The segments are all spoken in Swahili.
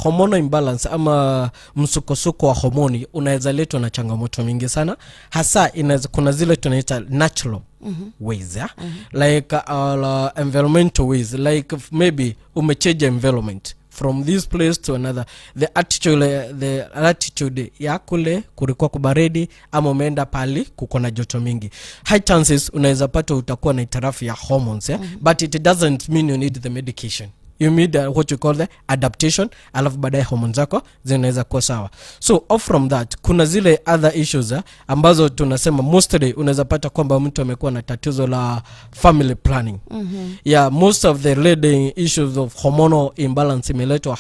hormonal imbalance ama msukosuko wa homoni unaweza letwa na changamoto mingi sana, hasa kuna zile tunaita natural ways, yeah? Like environmental ways, like maybe umechange environment from this place to another, the attitude ya kule kulikuwa kubaridi ama umeenda pali kuko na joto mingi, high chances unaweza pata utakuwa na itarafu ya hormones, yeah? But it doesn't mean you need the medication. You need what you call the adaptation, alafu baadaye hormones zako zinaweza kuwa sawa. So off from that, kuna zile other issues ambazo tunasema mostly unaweza pata kwamba mtu amekuwa na tatizo la family planning. Yeah, most of the leading issues of hormonal imbalance imeletwa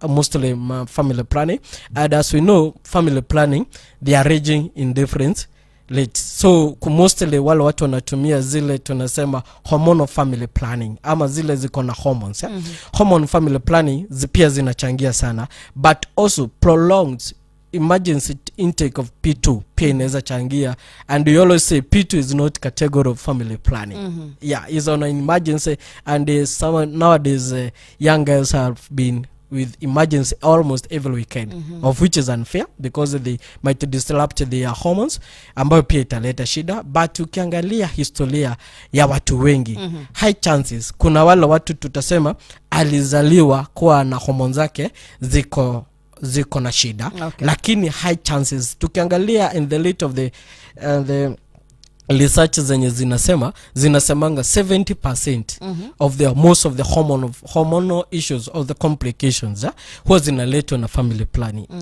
mostly family planning, and as we know family planning they are ranging in different late. So mostly wale watu wanatumia zile tunasema hormonal family planning ama zile ziko na hormones, yeah? Hormone family planning pia zinachangia sana, but also prolonged emergency intake of P2 pia inaweza changia, and we always say P2 is not category of family planning. Yeah, is on an emergency, and nowadays young girls have been with emergency almost every weekend, of which is unfair because they might disrupt their hormones ambayo pia italeta shida. But ukiangalia historia ya watu wengi, high chances kuna wale watu tutasema alizaliwa kuwa na hormones zake ziko na shida, lakini high chances tukiangalia in the late of the research zenye zinasemanga 70% of the most of the hormonal issues or the complications huwa zinaletwa na family planning.